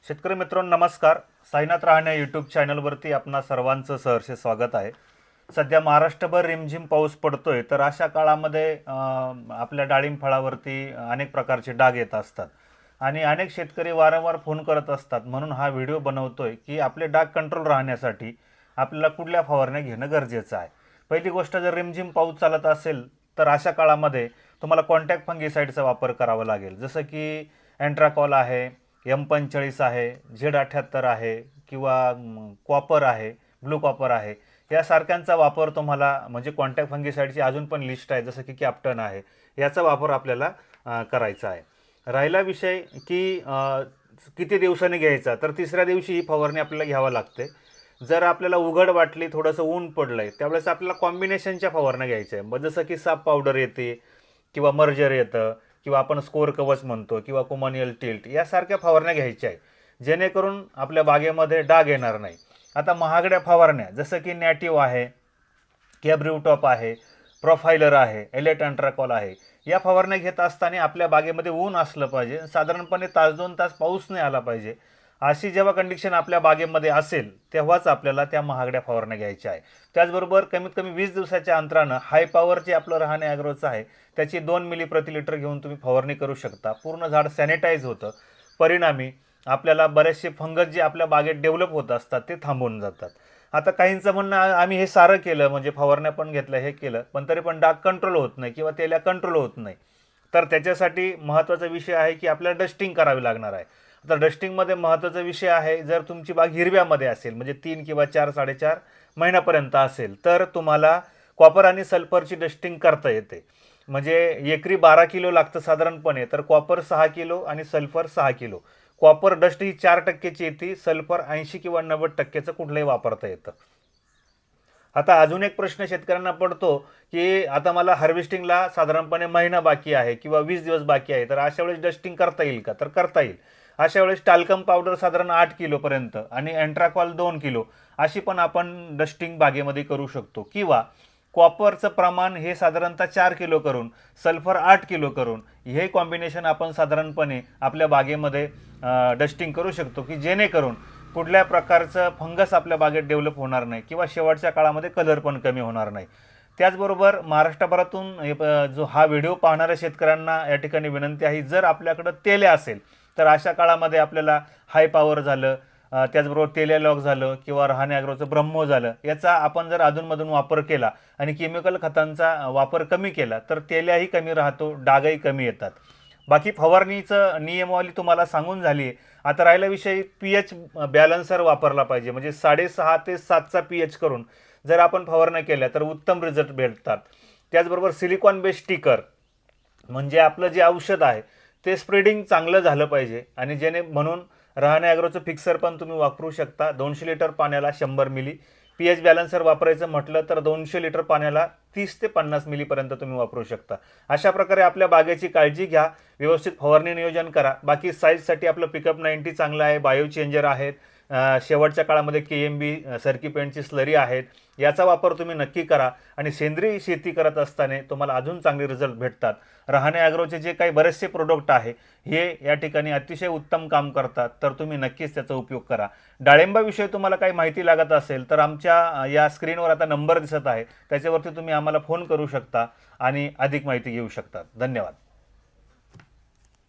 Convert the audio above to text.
शेतकरी मित्रांनो नमस्कार. साईनाथ रहाणे यूट्यूब चॅनलवरती आपणा सर्वांचं सहर्ष स्वागत आहे. सध्या महाराष्ट्रभर रिमझिम पाऊस पडतोय, तर अशा काळामध्ये आपल्या डाळिंब फळावरती अनेक प्रकारचे डाग येत असतात आणि अनेक शेतकरी वारंवार फोन करत असतात. म्हणून हा व्हिडिओ बनवतोय की आपले डाग कंट्रोल राहण्यासाठी आपल्याला कुठल्या फवारण्या घेणं गरजेचं आहे. पहिली गोष्ट, जर रिमझिम पाऊस चालत असेल तर अशा काळामध्ये तुम्हाला कॉन्टॅक्ट फंगिसाईडचा वापर करावा लागेल. जसं की अँट्राकॉल आहे, M45 आहे, Z78 आहे किंवा कॉपर आहे, ब्लू कॉपर आहे, यासारख्यांचा वापर तुम्हाला म्हणजे कॉन्टॅक्ट फंगिसाईडची अजून पण लिस्ट आहे, जसं की कॅप्टन आहे, याचा वापर आपल्याला करायचा आहे. राहिला विषय की किती दिवसांनी घ्यायचा, तर तिसऱ्या दिवशी ही फवारणी आपल्याला घ्यावं लागते. जर आपल्याला उघड वाटली, थोडंसं ऊन पडलं आहे, त्यावेळेस आपल्याला कॉम्बिनेशनच्या फवारण्या घ्यायच्या आहे. मग जसं की साप पावडर येते किंवा मर्जर येतं किंवा आपण स्कोअर कवच म्हणतो किंवा कोमोनियल टिल्ट, यासारख्या फवारण्या घ्यायच्या आहे, जेणेकरून आपल्या बागेमध्ये डाग येणार नाही. आता महागड्या फवारण्या जसं की नॅटिव्ह आहे, कॅब्रिवटॉप आहे, प्रोफायलर आहे, एलेट अँट्राकॉल आहे, या फवारण्या घेत असताना आपल्या बागेमध्ये ऊन असलं पाहिजे, साधारणपणे तास 2 तास पाऊस नाही आला पाहिजे. अशी जेव्हा कंडिशन आपल्या बागेमध्ये असेल तेव्हाच आपल्याला त्या महागड्या फवारण्या घ्यायच्या आहे. त्याचबरोबर कमीत कमी 20 दिवसाच्या अंतरानं हाय पॉवरचे आपलं रहाणे ॲग्रोचं आहे, त्याची 2 मिली प्रति लिटर घेऊन तुम्ही फवारणी करू शकता. पूर्ण झाड सॅनिटाईज होतं. परिणामी आपल्याला बरेचसे फंगस जे आपल्या बागेत डेव्हलप होत असतात ते थांबून जातात. आता काहींचं म्हणणं आम्ही हे सारं केलं, म्हणजे फवारण्या पण घेतल्या, हे केलं, पण तरी पण डाग कंट्रोल होत नाही किंवा तेल्या कंट्रोल होत नाही. तर त्याच्यासाठी महत्त्वाचा विषय आहे की आपल्याला डस्टिंग करावी लागणार आहे. आता डस्टिंगमध्ये महत्त्वाचा विषय आहे, जर तुमची बाग हिरव्यामध्ये असेल, म्हणजे 3 किंवा 4-4.5 महिन्यापर्यंत असेल, तर तुम्हाला कॉपर आणि सल्फरची डस्टिंग करता येते. म्हणजे एकरी 12 किलो लागतं साधारणपणे, तर कॉपर 6 किलो आणि सल्फर 6 किलो. कॉपर डस्ट ही 4%ची येते, सल्फर 80 किंवा 90%चं कुठलंही वापरता येतं. आता अजून एक प्रश्न शेतकऱ्यांना पडतो की आता मला हार्वेस्टिंगला साधारणपणे महिना बाकी आहे किंवा 20 दिवस बाकी आहे, तर अशा वेळेस डस्टिंग करता येईल का? तर करता येईल. अशा वेळेस टाल्कम पावडर साधारण 8 किलोपर्यंत आणि अँट्राकॉल 2 किलो अशी पण आपण डस्टिंग बागेमध्ये करू शकतो. किंवा कॉपरचं प्रमाण हे साधारणतः 4 किलो करून, सल्फर 8 किलो करून, हे कॉम्बिनेशन आपण साधारणपणे आपल्या बागेमध्ये डस्टिंग करू शकतो, की जेणेकरून कुठल्या प्रकारचं फंगस आपल्या बागेत डेव्हलप होणार नाही किंवा शेवटच्या काळामध्ये कलर पण कमी होणार नाही. त्याचबरोबर महाराष्ट्रभरातून जो हा व्हिडिओ पाहणाऱ्या शेतकऱ्यांना या ठिकाणी विनंती आहे, जर आपल्याकडं तेल्या असेल तर अशा काळामध्ये आपल्याला हाय पॉवर झालं, त्याचबरोबर तेलियालॉग झालं किंवा रहाणे ॲग्रोचं ब्रह्मो झालं, याचा आपण जर अधूनमधून वापर केला आणि केमिकल खतांचा वापर कमी केला तर तेल्याही कमी राहतो, डागही कमी येतात. बाकी फवारणीचं नियमावली तुम्हाला सांगून झाली आहे. आता राहिला विषय, पीएच बॅलन्सर वापरला पाहिजे, म्हणजे 6.5 ते 7चा पीएच करून जर आपण फवारण्या केल्या तर उत्तम रिझल्ट भेटतात. त्याचबरोबर सिलिकॉन बेस्ड स्टिकर, म्हणजे आपलं जे औषध आहे ते स्प्रेडिंग चांगलं झालं पाहिजे, आणि जेणे म्हणून रहाणे ॲग्रोचं फिक्सर पण तुम्ही वापरू शकता. 200 लिटर पाण्याला 100 मिली. पीएच बॅलन्सर वापरायचं म्हटलं तर 200 लिटर पाण्याला 30 ते 50 मिलीपर्यंत तुम्ही वापरू शकता. अशा प्रकारे आपल्या बागेची काळजी घ्या, व्यवस्थित फवारणी नियोजन करा. बाकी साईजसाठी आपलं पिकअप 90 चांगलं आहे, बायो चेंजर आहेत, शेवटच्या काळामध्ये KMB सरकी पेंटची स्लरी आहेत, याचा वापर तुम्ही नक्की करा. आणि सेंद्रिय शेती करत असताना तुम्हाला अजून चांगले रिझल्ट भेटतात. रहाणे ॲग्रोचे जे काही बरेचसे प्रोडक्ट आहे हे या ठिकाणी अतिशय उत्तम काम करतात, तर तुम्ही नक्कीच त्याचा उपयोग करा. डाळिंबाविषयी तुम्हाला काही माहिती लागत असेल तर आमच्या या स्क्रीनवर आता नंबर दिसत आहे, त्याच्यावरती तुम्ही आम्हाला फोन करू शकता आणि अधिक माहिती घेऊ शकता. धन्यवाद.